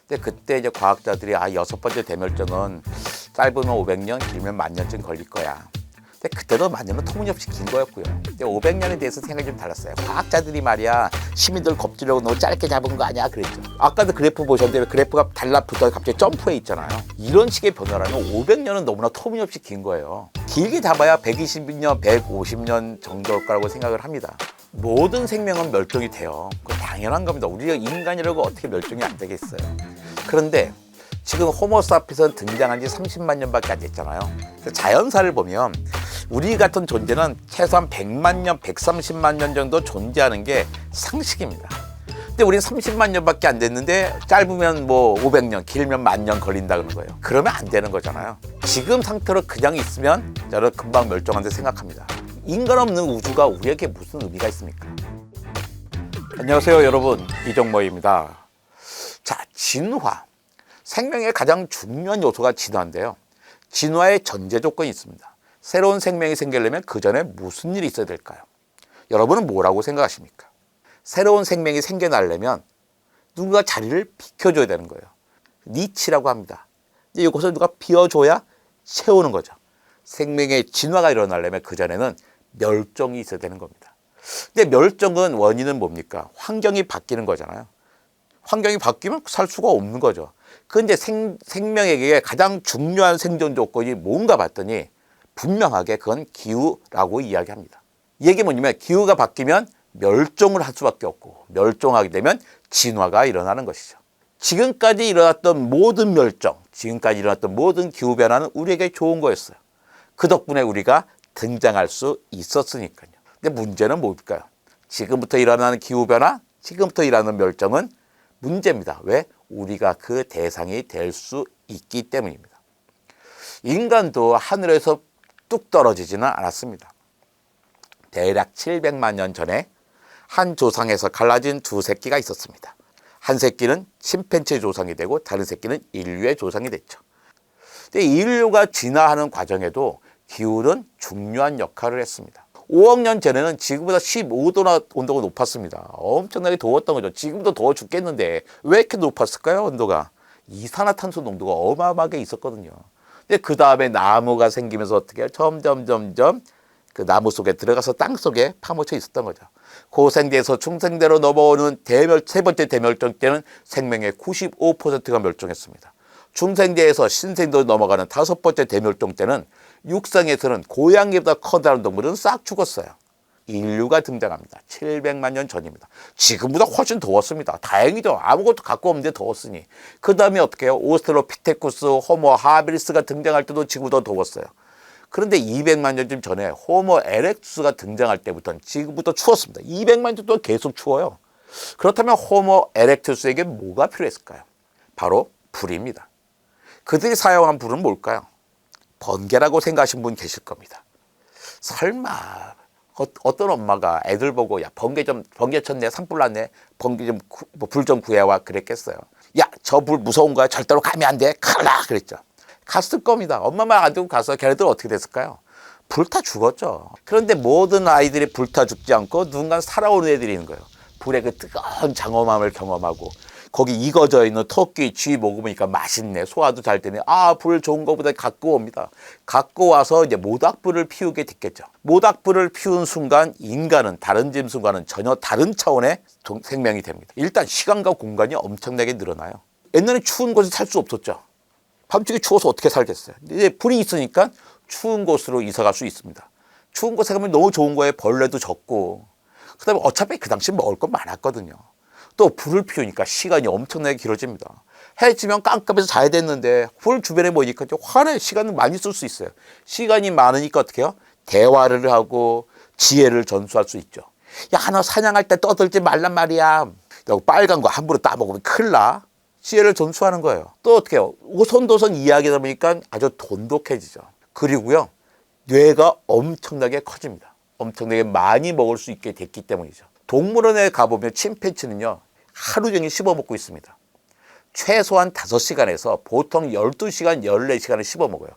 근데 그때 이제 과학자들이 여섯 번째 대멸종은 짧으면 500년, 길면 10,000년쯤 걸릴 거야. 근데 그때도 10,000년은 터무니없이 긴 거였고요. 근데 500년에 대해서 생각이 좀 달랐어요. 과학자들이 말이야 시민들 겁주려고 너무 짧게 잡은 거 아니야 그랬죠. 아까도 그래프 보셨는데 왜 그래프가 달라붙어 갑자기 점프해 있잖아요. 이런 식의 변화라면 500년은 너무나 터무니없이 긴 거예요. 길게 잡아야 120년, 150년 정도일 거라고 생각을 합니다. 모든 생명은 멸종이 돼요. 그건 당연한 겁니다. 우리가 인간이라고 어떻게 멸종이 안 되겠어요. 그런데 지금 호모사피ens 등장한 지 30만 년밖에 안 됐잖아요. 자연사를 보면 우리 같은 존재는 최소한 100만 년, 130만 년 정도 존재하는 게 상식입니다. 근데 우리는 30만 년밖에 안 됐는데 짧으면 500년, 길면 10,000년 걸린다 그러는 거예요. 그러면 안 되는 거잖아요. 지금 상태로 그냥 있으면 저는 금방 멸종한다고 생각합니다. 인간 없는 우주가 우리에게 무슨 의미가 있습니까? 안녕하세요 여러분, 이종모입니다. 자, 진화. 생명의 가장 중요한 요소가 진화인데요. 진화의 전제 조건이 있습니다. 새로운 생명이 생기려면 그 전에 무슨 일이 있어야 될까요? 여러분은 뭐라고 생각하십니까? 새로운 생명이 생겨나려면 누군가 자리를 비켜줘야 되는 거예요. 니치라고 합니다. 이제 이것을 누가 비워줘야 채우는 거죠. 생명의 진화가 일어나려면 그 전에는 멸종이 있어야 되는 겁니다. 근데 멸종은 원인은 뭡니까? 환경이 바뀌는 거잖아요. 환경이 바뀌면 살 수가 없는 거죠. 그런데 생명에게 가장 중요한 생존 조건이 뭔가 봤더니 분명하게 그건 기후라고 이야기합니다. 이게 뭐냐면 기후가 바뀌면 멸종을 할 수밖에 없고 멸종하게 되면 진화가 일어나는 것이죠. 지금까지 일어났던 모든 멸종, 지금까지 일어났던 모든 기후 변화는 우리에게 좋은 거였어요. 그 덕분에 우리가 등장할 수 있었으니까요. 근데 문제는 뭘까요? 지금부터 일어나는 기후 변화, 지금부터 일어나는 멸종은 문제입니다. 왜? 우리가 그 대상이 될 수 있기 때문입니다. 인간도 하늘에서 뚝 떨어지지는 않았습니다. 대략 700만 년 전에 한 조상에서 갈라진 두 새끼가 있었습니다. 한 새끼는 침팬지 조상이 되고 다른 새끼는 인류의 조상이 됐죠. 근데 인류가 진화하는 과정에도 기후는 중요한 역할을 했습니다. 5억 년 전에는 지금보다 15도나 온도가 높았습니다. 엄청나게 더웠던 거죠. 지금도 더워 죽겠는데 왜 이렇게 높았을까요? 온도가. 이산화탄소 농도가 어마어마하게 있었거든요. 근데 그 다음에 나무가 생기면서 어떻게 해요? 점점 그 나무 속에 들어가서 땅 속에 파묻혀 있었던 거죠. 고생대에서 중생대로 넘어오는 세 번째 대멸종 때는 생명의 95%가 멸종했습니다. 중생대에서 신생대로 넘어가는 다섯 번째 대멸종 때는 육상에서는 고양이보다 커다란 동물은 싹 죽었어요. 인류가 등장합니다. 700만 년 전입니다. 지금보다 훨씬 더웠습니다. 다행이죠. 아무것도 갖고 없는데 더웠으니. 그 다음에 어떻게 해요? 오스트랄로피테쿠스, 호모 하빌리스가 등장할 때도 지금보다 더웠어요. 그런데 200만 년쯤 전에 호모 에렉투스가 등장할 때부터는 지금부터 추웠습니다. 200만 년 동안 계속 추워요. 그렇다면 호모 에렉투스에게 뭐가 필요했을까요? 바로 불입니다. 그들이 사용한 불은 뭘까요? 번개라고 생각하신 분 계실 겁니다. 설마 어떤 엄마가 애들 보고 야 번개 쳤네, 산불 났네, 번개 좀 불 좀 구해와 그랬겠어요. 야, 저 불 무서운 거야, 절대로 가면 안 돼, 큰일 나 그랬죠. 갔을 겁니다. 엄마 말 안 듣고 가서 걔네들 어떻게 됐을까요? 불타 죽었죠. 그런데 모든 아이들이 불타 죽지 않고 누군가 살아오는 애들이 있는 거예요. 불의 그 뜨거운 장엄함을 경험하고 거기 익어져 있는 토끼 쥐 먹으니까 맛있네, 소화도 잘 되네. 불 좋은 거보다 갖고 옵니다. 갖고 와서 이제 모닥불을 피우게 됐겠죠. 모닥불을 피운 순간 인간은 다른 짐승과는 전혀 다른 차원의 생명이 됩니다. 일단 시간과 공간이 엄청나게 늘어나요. 옛날에 추운 곳에 살 수 없었죠. 밤중에 추워서 어떻게 살겠어요. 이제 불이 있으니까 추운 곳으로 이사 갈 수 있습니다. 추운 곳에 가면 너무 좋은 거예요. 벌레도 적고. 그 다음에 어차피 그 당시 먹을 건 많았거든요. 또 불을 피우니까 시간이 엄청나게 길어집니다. 해 지면 깜깜해서 자야 됐는데 불 주변에 보니까 화내 시간을 많이 쓸 수 있어요. 시간이 많으니까 어떻게 해요? 대화를 하고 지혜를 전수할 수 있죠. 야, 너 사냥할 때 떠들지 말란 말이야. 빨간 거 함부로 따먹으면 큰일 나. 지혜를 전수하는 거예요. 또 어떻게 해요? 오손도손 이야기다 보니까 아주 돈독해지죠. 그리고요, 뇌가 엄청나게 커집니다. 엄청나게 많이 먹을 수 있게 됐기 때문이죠. 동물원에 가보면 침팬지는요, 하루 종일 씹어먹고 있습니다. 최소한 5시간에서 보통 12시간, 14시간을 씹어먹어요.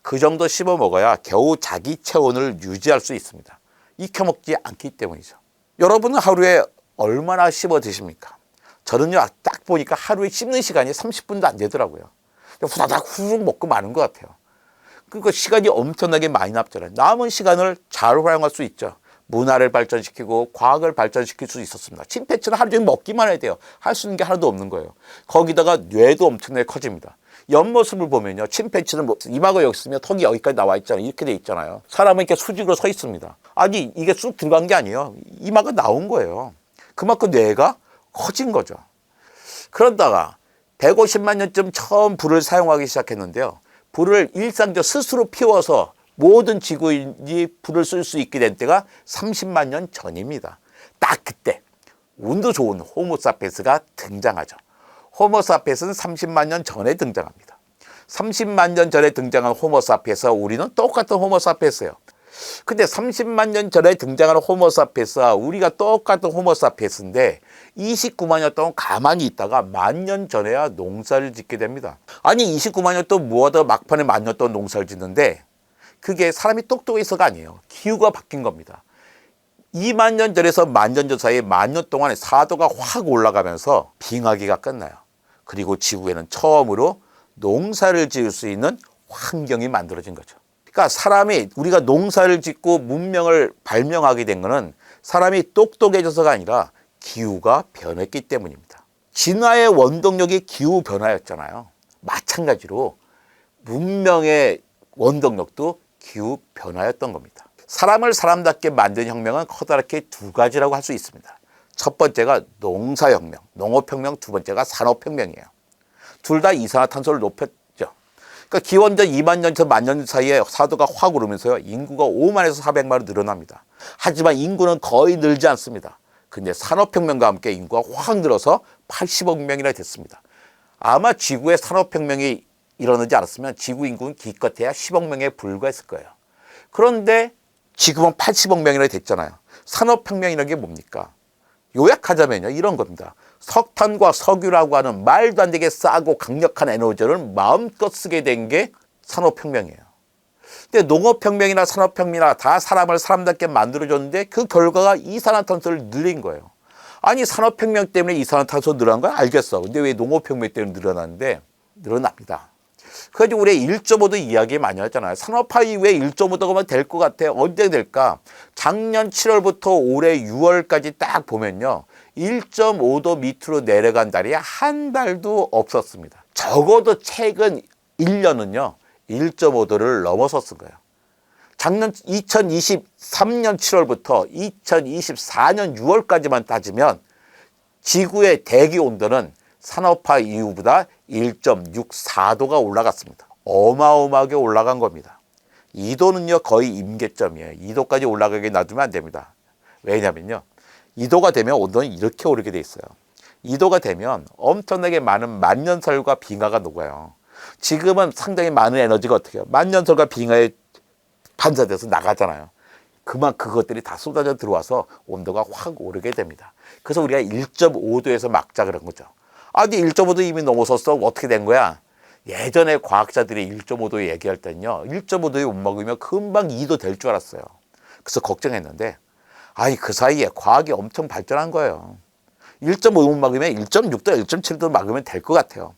그 정도 씹어먹어야 겨우 자기 체온을 유지할 수 있습니다. 익혀먹지 않기 때문이죠. 여러분은 하루에 얼마나 씹어 드십니까? 저는요, 딱 보니까 하루에 씹는 시간이 30분도 안 되더라고요. 후다닥 후루룩 먹고 마는 것 같아요. 그러니까 시간이 엄청나게 많이 남잖아요. 남은 시간을 잘 활용할 수 있죠. 문화를 발전시키고 과학을 발전시킬 수 있었습니다. 침팬지는 하루 종일 먹기만 해야 돼요. 할 수 있는 게 하나도 없는 거예요. 거기다가 뇌도 엄청나게 커집니다. 옆모습을 보면요, 침팬지는 뭐 이마가 여기 있으면 턱이 여기까지 나와 있잖아요. 이렇게 돼 있잖아요. 사람은 이렇게 수직으로 서 있습니다. 아니, 이게 쑥 들어간 게 아니에요. 이마가 나온 거예요. 그만큼 뇌가 커진 거죠. 그러다가 150만 년쯤 처음 불을 사용하기 시작했는데요. 불을 일상적으로 스스로 피워서 모든 지구인이 불을 쓸 수 있게 된 때가 30만 년 전입니다. 딱 그때 운도 좋은 호모사피엔스가 등장하죠. 호모사피엔스는 30만 년 전에 등장합니다. 30만 년 전에 등장한 호모사피엔스와 우리는 똑같은 호모사피엔스예요. 근데 30만 년 전에 등장한 호모사피엔스와 우리가 똑같은 호모사피엔스인데 29만 년 동안 가만히 있다가 10,000년 전에야 농사를 짓게 됩니다. 아니 29만 년 동안 뭐하다 막판에 10,000년 동안 농사를 짓는데 그게 사람이 똑똑해서가 아니에요. 기후가 바뀐 겁니다. 2만 년 전에서 10,000년 전 사이에 10,000년 동안에 사도가 확 올라가면서 빙하기가 끝나요. 그리고 지구에는 처음으로 농사를 지을 수 있는 환경이 만들어진 거죠. 그러니까 사람이 우리가 농사를 짓고 문명을 발명하게 된 거는 사람이 똑똑해져서가 아니라 기후가 변했기 때문입니다. 진화의 원동력이 기후 변화였잖아요. 마찬가지로 문명의 원동력도 기후 변화였던 겁니다. 사람을 사람답게 만든 혁명은 커다랗게 두 가지라고 할 수 있습니다. 첫 번째가 농사혁명, 농업혁명, 두 번째가 산업혁명이에요. 둘 다 이산화탄소를 높였죠. 그러니까 기원전 2만 년에서 10,000년 사이에 사도가 확 오르면서요. 인구가 5만에서 400만으로 늘어납니다. 하지만 인구는 거의 늘지 않습니다. 근데 산업혁명과 함께 인구가 확 늘어서 80억 명이나 됐습니다. 아마 지구의 산업혁명이 일어나지 않았으면 지구 인구는 기껏해야 10억 명에 불과했을 거예요. 그런데 지금은 80억 명이나 됐잖아요. 산업혁명이라는 게 뭡니까? 요약하자면요, 이런 겁니다. 석탄과 석유라고 하는 말도 안 되게 싸고 강력한 에너지를 마음껏 쓰게 된 게 산업혁명이에요. 근데 농업혁명이나 산업혁명이나 다 사람을 사람답게 만들어줬는데 그 결과가 이산화탄소를 늘린 거예요. 아니 산업혁명 때문에 이산화탄소 늘어난 건 알겠어. 근데 왜 농업혁명 때문에 늘어나는데? 늘어납니다. 그래서 우리 1.5도 이야기 많이 하잖아요. 산업화 이후에 1.5도가 될 것 같아요. 언제 될까? 작년 7월부터 올해 6월까지 딱 보면요. 1.5도 밑으로 내려간 달이 한 달도 없었습니다. 적어도 최근 1년은요. 1.5도를 넘어섰을 거예요. 작년 2023년 7월부터 2024년 6월까지만 따지면 지구의 대기 온도는 산업화 이후보다 1.64도가 올라갔습니다. 어마어마하게 올라간 겁니다. 2도는요 거의 임계점이에요. 2도까지 올라가게 놔두면 안 됩니다. 왜냐면요 2도가 되면 온도는 이렇게 오르게 돼 있어요. 2도가 되면 엄청나게 많은 만년설과 빙하가 녹아요. 지금은 상당히 많은 에너지가 어떻게 해요? 만년설과 빙하에 반사돼서 나가잖아요. 그만 그것들이 다 쏟아져 들어와서 온도가 확 오르게 됩니다. 그래서 우리가 1.5도에서 막자 그런 거죠. 아니 1.5도 이미 넘어섰어. 어떻게 된 거야? 예전에 과학자들이 1.5도 얘기할 때는요. 1.5도에 못 먹으면 금방 2도 될 줄 알았어요. 그래서 걱정했는데 아니 그 사이에 과학이 엄청 발전한 거예요. 1.5도 못 막으면 1.6도, 1.7도 막으면 될 것 같아요.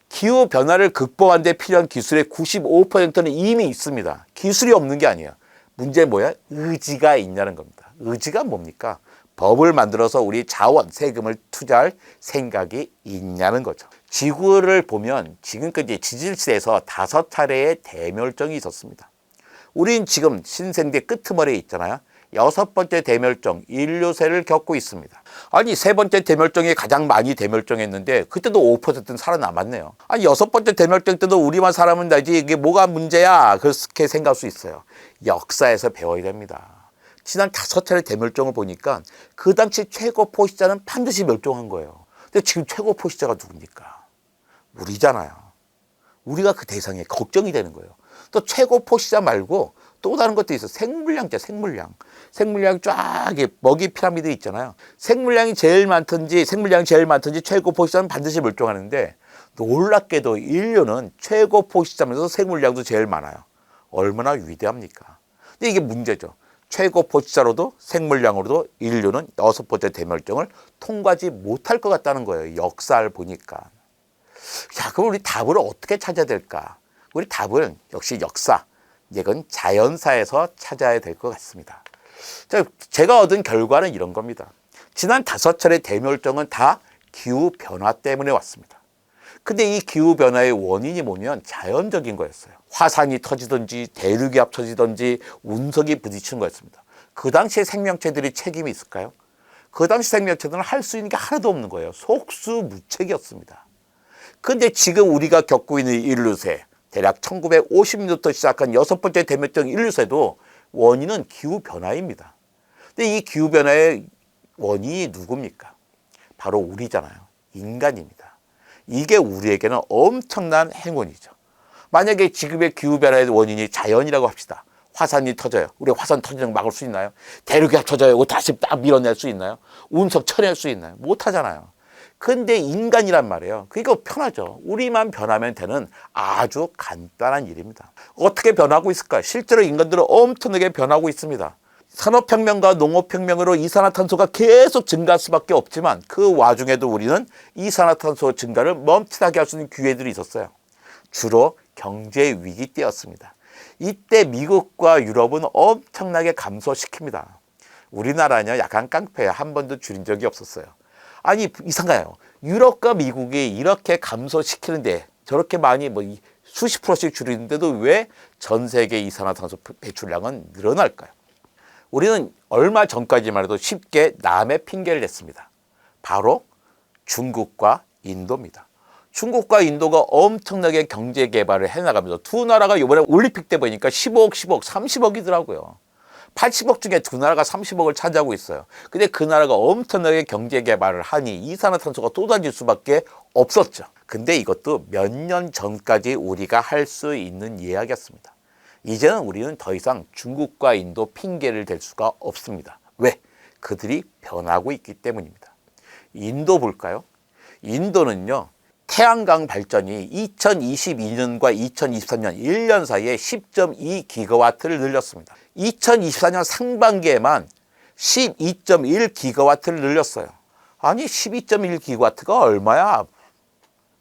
기후 변화를 극복하는 데 필요한 기술의 95%는 이미 있습니다. 기술이 없는 게 아니에요. 문제는 뭐야? 의지가 있냐는 겁니다. 의지가 뭡니까? 법을 만들어서 우리 자원, 세금을 투자할 생각이 있냐는 거죠. 지구를 보면 지금까지 지질시대에서 5차례의 대멸종이 있었습니다. 우린 지금 신생대 끄트머리에 있잖아요. 6번째 대멸종, 인류세를 겪고 있습니다. 아니 3번째 대멸종이 가장 많이 대멸종했는데 그때도 5%는 살아남았네요. 아니 6번째 대멸종 때도 우리만 살아면 되지 이게 뭐가 문제야? 그렇게 생각할 수 있어요. 역사에서 배워야 됩니다. 지난 5차례 대멸종을 보니까 그 당시 최고 포식자는 반드시 멸종한 거예요. 근데 지금 최고 포식자가 누굽니까? 우리잖아요. 우리가 그 대상에 걱정이 되는 거예요. 또 최고 포식자 말고 또 다른 것도 있어. 생물량자, 생물량. 생물량 쫙 먹이 피라미드 있잖아요. 생물량이 제일 많든지 최고 포식자는 반드시 멸종하는데 놀랍게도 인류는 최고 포식자면서 생물량도 제일 많아요. 얼마나 위대합니까? 근데 이게 문제죠. 최고 포취자로도 생물량으로도 인류는 6번째 대멸종을 통과하지 못할 것 같다는 거예요. 역사를 보니까. 자, 그럼 우리 답을 어떻게 찾아야 될까? 우리 답은 역시 역사, 이건 자연사에서 찾아야 될 것 같습니다. 자, 제가 얻은 결과는 이런 겁니다. 지난 5차례 대멸종은 다 기후변화 때문에 왔습니다. 근데 이 기후변화의 원인이 뭐냐면 자연적인 거였어요. 화산이 터지든지 대륙이 터지든지 운석이 부딪히는 거였습니다. 그 당시에 생명체들이 책임이 있을까요? 그 당시 생명체들은 할 수 있는 게 하나도 없는 거예요. 속수무책이었습니다. 근데 지금 우리가 겪고 있는 인류세, 대략 1950년부터 시작한 6번째 대멸종 인류세도 원인은 기후변화입니다. 근데 이 기후변화의 원인이 누굽니까? 바로 우리잖아요. 인간입니다. 이게 우리에게는 엄청난 행운이죠. 만약에 지금의 기후변화의 원인이 자연이라고 합시다. 화산이 터져요. 우리 화산 터지는 거 막을 수 있나요? 대륙이 터져요. 이거 다시 딱 밀어낼 수 있나요? 운석 쳐낼 수 있나요? 못하잖아요. 근데 인간이란 말이에요. 그러니까 편하죠. 우리만 변하면 되는 아주 간단한 일입니다. 어떻게 변하고 있을까요? 실제로 인간들은 엄청나게 변하고 있습니다. 산업혁명과 농업혁명으로 이산화탄소가 계속 증가할 수밖에 없지만 그 와중에도 우리는 이산화탄소 증가를 멈칫하게 할 수 있는 기회들이 있었어요. 주로 경제 위기 때였습니다. 이때 미국과 유럽은 엄청나게 감소시킵니다. 우리나라는요, 약간 깡패예요. 한 번도 줄인 적이 없었어요. 아니, 이상해요. 유럽과 미국이 이렇게 감소시키는데 저렇게 많이 수십 프로씩 줄이는데도 왜 전 세계 이산화탄소 배출량은 늘어날까요? 우리는 얼마 전까지만 해도 쉽게 남의 핑계를 냈습니다. 바로 중국과 인도입니다. 중국과 인도가 엄청나게 경제 개발을 해나가면서 두 나라가 이번에 올림픽 때 보니까 15억, 10억, 30억이더라고요. 80억 중에 두 나라가 30억을 차지하고 있어요. 근데 그 나라가 엄청나게 경제 개발을 하니 이산화탄소가 쏟아질 수밖에 없었죠. 근데 이것도 몇 년 전까지 우리가 할 수 있는 이야기였습니다. 이제는 우리는 더 이상 중국과 인도 핑계를 댈 수가 없습니다. 왜? 그들이 변하고 있기 때문입니다. 인도 볼까요? 인도는요, 태양광 발전이 2022년과 2023년 1년 사이에 10.2기가와트를 늘렸습니다. 2024년 상반기에만 12.1기가와트를 늘렸어요. 아니, 12.1기가와트가 얼마야?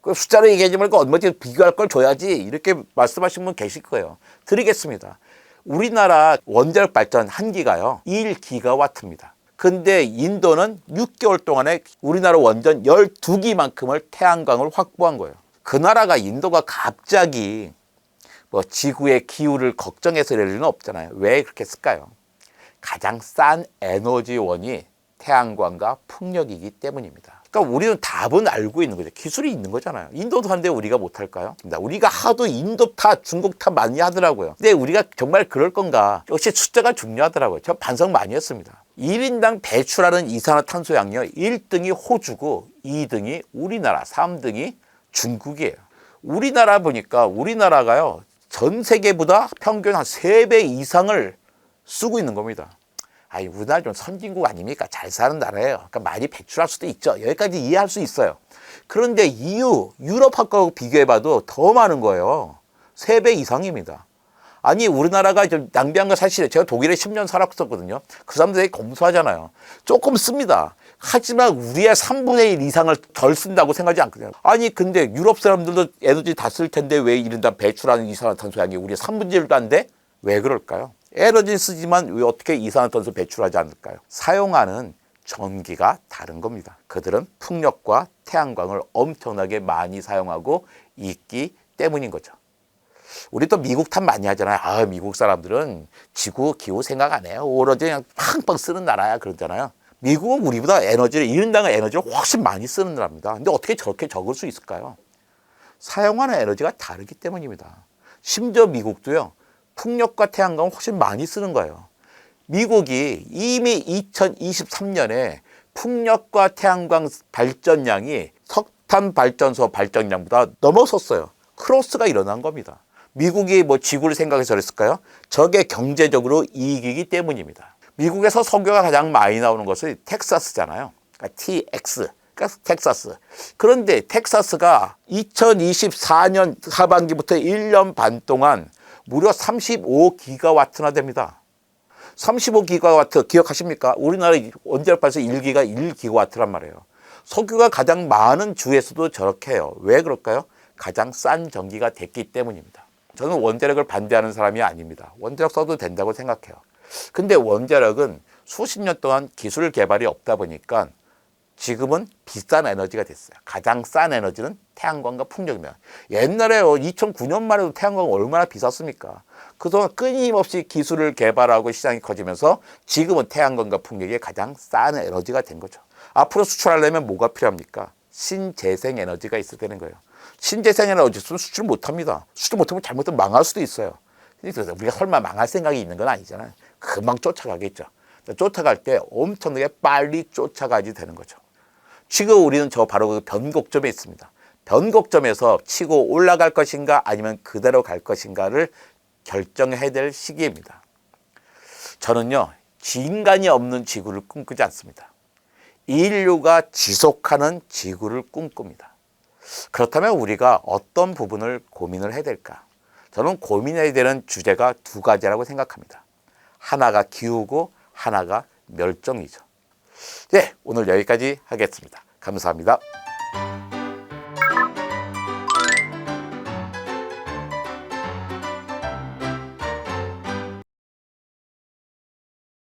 그 숫자로 얘기하지 말고 얼마지 비교할 걸 줘야지, 이렇게 말씀하신 분 계실 거예요. 드리겠습니다. 우리나라 원자력 발전 1기가요 1기가와트입니다. 근데 인도는 6개월 동안에 우리나라 원전 12기만큼을 태양광을 확보한 거예요. 그 나라가 인도가 갑자기 지구의 기후를 걱정해서 이럴 리는 없잖아요. 왜 그렇게 했을까요? 가장 싼 에너지원이 태양광과 풍력이기 때문입니다. 그러니까 우리는 답은 알고 있는 거죠. 기술이 있는 거잖아요. 인도도 하는데 우리가 못할까요? 우리가 하도 인도 탓, 중국 탓 많이 하더라고요. 근데 우리가 정말 그럴 건가? 역시 숫자가 중요하더라고요. 저 반성 많이 했습니다. 1인당 배출하는 이산화탄소량이요, 1등이 호주고 2등이 우리나라, 3등이 중국이에요. 우리나라 보니까 우리나라가요, 전 세계보다 평균 한 3배 이상을 쓰고 있는 겁니다. 아니, 우리나라 좀 선진국 아닙니까? 잘 사는 나라예요. 그러니까 많이 배출할 수도 있죠. 여기까지 이해할 수 있어요. 그런데 EU, 유럽하고 비교해봐도 더 많은 거예요. 3배 이상입니다. 아니, 우리나라가 좀 낭비한 거 사실이에요. 제가 독일에 10년 살았었거든요. 그 사람들이 검소하잖아요. 조금 씁니다. 하지만 우리의 3분의 1 이상을 덜 쓴다고 생각하지 않거든요. 아니, 근데 유럽 사람들도 에너지 다 쓸 텐데 왜 이른다 배출하는 이산화탄소량이 우리 3분의 1도 안 돼? 왜 그럴까요? 에너지 쓰지만 왜 어떻게 이산화탄소 배출하지 않을까요? 사용하는 전기가 다른 겁니다. 그들은 풍력과 태양광을 엄청나게 많이 사용하고 있기 때문인 거죠. 우리 또 미국 탓 많이 하잖아요. 아, 미국 사람들은 지구 기후 생각 안 해요. 오로지 그냥 팡팡 쓰는 나라야, 그러잖아요. 미국은 우리보다 에너지를, 이른당 에너지를 훨씬 많이 쓰는 나라입니다. 근데 어떻게 저렇게 적을 수 있을까요? 사용하는 에너지가 다르기 때문입니다. 심지어 미국도요, 풍력과 태양광을 훨씬 많이 쓰는 거예요. 미국이 이미 2023년에 풍력과 태양광 발전량이 석탄 발전소 발전량보다 넘어섰어요. 크로스가 일어난 겁니다. 미국이 지구를 생각해서 그랬을까요? 저게 경제적으로 이익이기 때문입니다. 미국에서 석유가 가장 많이 나오는 것은 텍사스잖아요. 그러니까 TX, 그러니까 텍사스. 그런데 텍사스가 2024년 하반기부터 1년 반 동안 무려 35기가와트나 됩니다. 35기가와트 기억하십니까? 우리나라 원자력 발전 1기가 1기가와트란 말이에요. 석유가 가장 많은 주에서도 저렇게 해요. 왜 그럴까요? 가장 싼 전기가 됐기 때문입니다. 저는 원자력을 반대하는 사람이 아닙니다. 원자력 써도 된다고 생각해요. 근데 원자력은 수십 년 동안 기술 개발이 없다 보니까 지금은 비싼 에너지가 됐어요. 가장 싼 에너지는 태양광과 풍력입니다. 옛날에 2009년만 해도 태양광 얼마나 비쌌습니까? 그동안 끊임없이 기술을 개발하고 시장이 커지면서 지금은 태양광과 풍력이 가장 싼 에너지가 된 거죠. 앞으로 수출하려면 뭐가 필요합니까? 신재생 에너지가 있어야 되는 거예요. 신재생 에너지 없으면 수출 못합니다. 수출 못하면 잘못하면 망할 수도 있어요. 그래서 우리가 설마 망할 생각이 있는 건 아니잖아요. 금방 쫓아가겠죠. 쫓아갈 때 엄청나게 빨리 쫓아가야지 되는 거죠. 지금 우리는 바로 그 변곡점에 있습니다. 변곡점에서 치고 올라갈 것인가 아니면 그대로 갈 것인가를 결정해야 될 시기입니다. 저는요, 인간이 없는 지구를 꿈꾸지 않습니다. 인류가 지속하는 지구를 꿈꿉니다. 그렇다면 우리가 어떤 부분을 고민을 해야 될까? 저는 고민해야 되는 주제가 두 가지라고 생각합니다. 하나가 기후고 하나가 멸종이죠. 네, 오늘 여기까지 하겠습니다. 감사합니다.